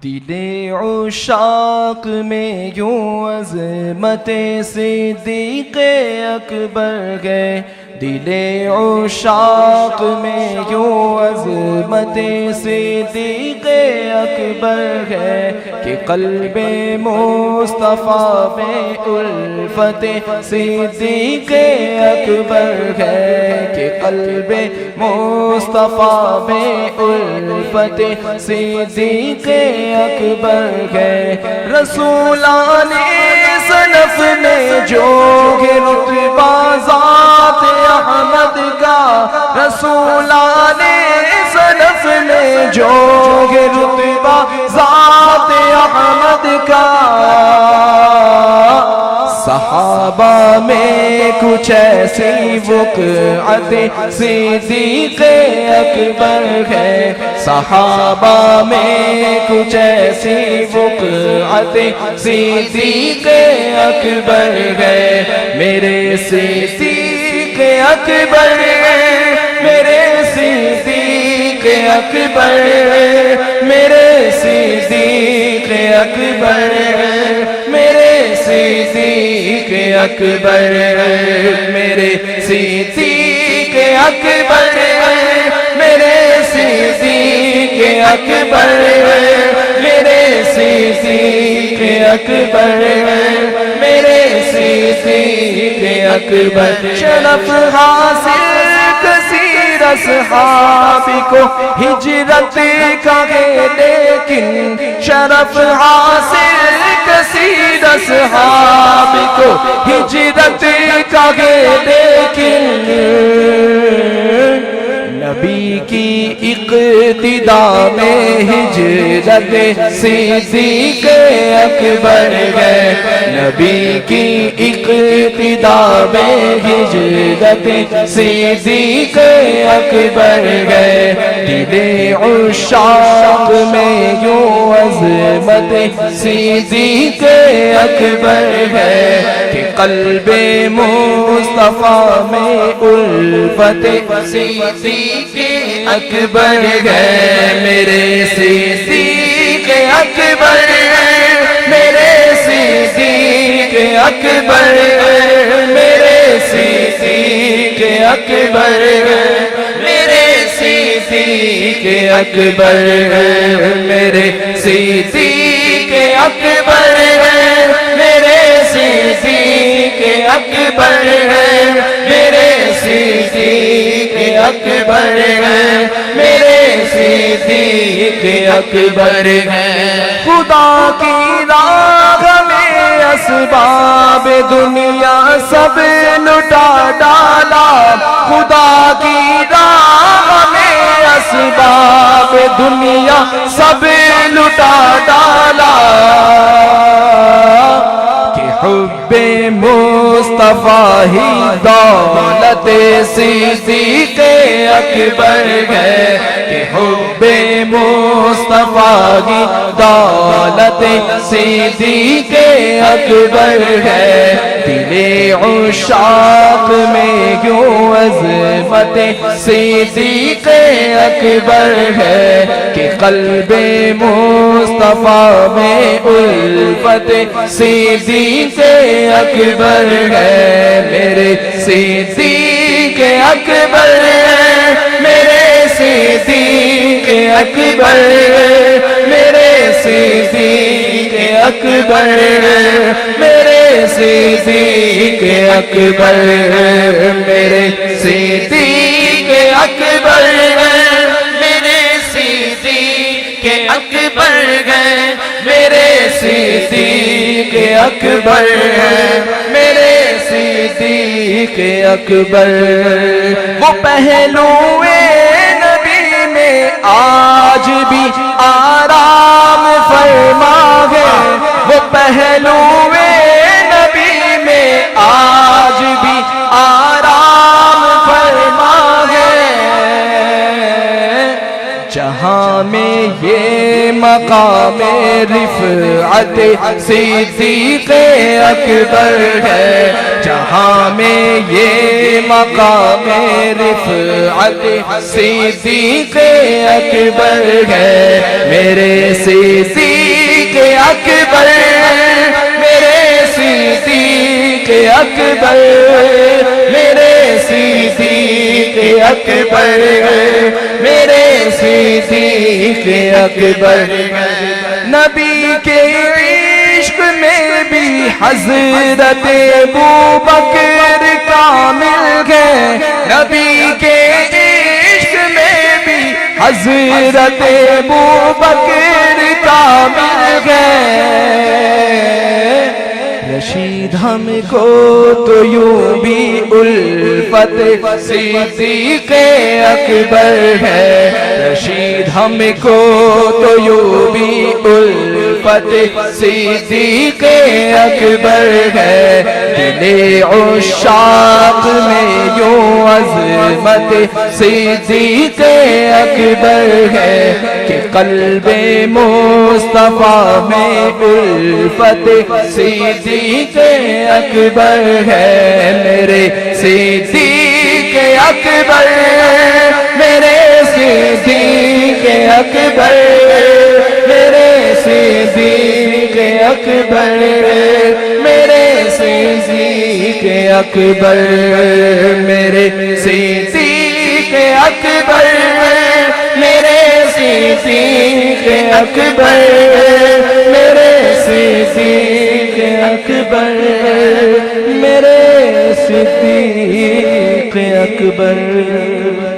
دل عشاق میں یوں عظمت صدیق اکبر ہے، دل عشاق میں یوں عظمت صدیق اکبر ہے کہ قلب مصطفیٰ میں الفت صدیق اکبر ہے، کہ قلب مصطفیٰ میں الفت صدیق اکبر ہے۔ رسولان صنف نے جو رتبہ ذات احمد کا، رسولان صنف نے جو رتبہ ذات احمد کا، صحابہ میں کچھ ایسی وقعت صدیق اکبر ہے، صحابہ میں کچھ ایسی وقعت صدیق اکبر ہے، میرے صدیق اکبر، میرے صدیق اکبر، میرے صدیق اکبر، میرے صدیق اکبر، میرے صدیق اکبر، میرے صدیق اکبر، میرے صدیق اکبر، میرے صدیق اکبر۔ شرف حاصل کثیر اصحاب کو ہجرت کا ہے، لیکن شرف حاصل کثیر اصحاب کو ہجرت کا ہے، لیکن نبی کی اقتدا میں ہجرت صدیق اکبر ہے، نبی کی اقتدا میں ہجرت صدیق اکبر ہے، دل عشاق میں یوں عظمت صدیق اکبر ہے کہ قلب مصطفیٰ میں الفت صدیق اکبر ہے، میرے صدیق اکبر، میرے صدیق اکبر، میرے صدیق اکبر، میرے صدیق اکبر، میرے صدیق اکبر، میرے صدیق اکبر، میرے صدیق اکبر، میرے صدیق اکبر ہے۔ خدا کی راہ میں اسباب دنیا سب لٹا ڈالا، خدا کی راہ میں اسباب دنیا سب لٹا ڈالا، کہ حب مصطفیٰ ہی دولت صدیق اکبر ہے، کہ حب مصطفیٰ ہی دولت صدیق اکبر ہے، دل عشاق میں یوں عظمت صدیق اکبر ہے کہ قلب مصطفیٰ میں الفت صدیق اکبر ہے، میرے صدیق اکبر، میرے صدیق اکبر، میرے صدیق اکبر، میرے صدیق اکبر، میرے صدیق اکبر، میرے صدیق اکبر ہے، میرے صدیق اکبر، میرے صدیق اکبر۔ وہ پہلو نبی میں آج بھی آرام فرما ہے، وہ پہلو نبی میں آج بھی آرام فرما ہے، جہاں میں یہ مقام رفعت صدیق اکبر ہے، جہاں میں یہ مقام رفعت صدیق اکبر ہے، میرے صدیق اکبر میرے صدیق اکبر میرے صدیق اکبر میرے صدیق اکبر نبی کے عشق میں بھی حضرت ابوبکر کامل ہے نبی کے عشق میں بھی حضرت ابوبکر کامل ہے رشید ہم کو تو یوں بھی الفت صدیق اکبر ہے رشید ہم کو تو یوں بھی الفت صدیق اکبر ہے دل عشاق میں یوں عظمت صدیق اکبر ہے کہ قلب مصطفیٰ میں الفت صدیق اکبر ہے میرے صدیق اکبر میرے صدیق اکبر میرے صدیق اکبر میرے صدیق اکبر میرے صدیق اکبر میرے صدیق اکبر میرے صدیق اکبر میرے صدیق اکبر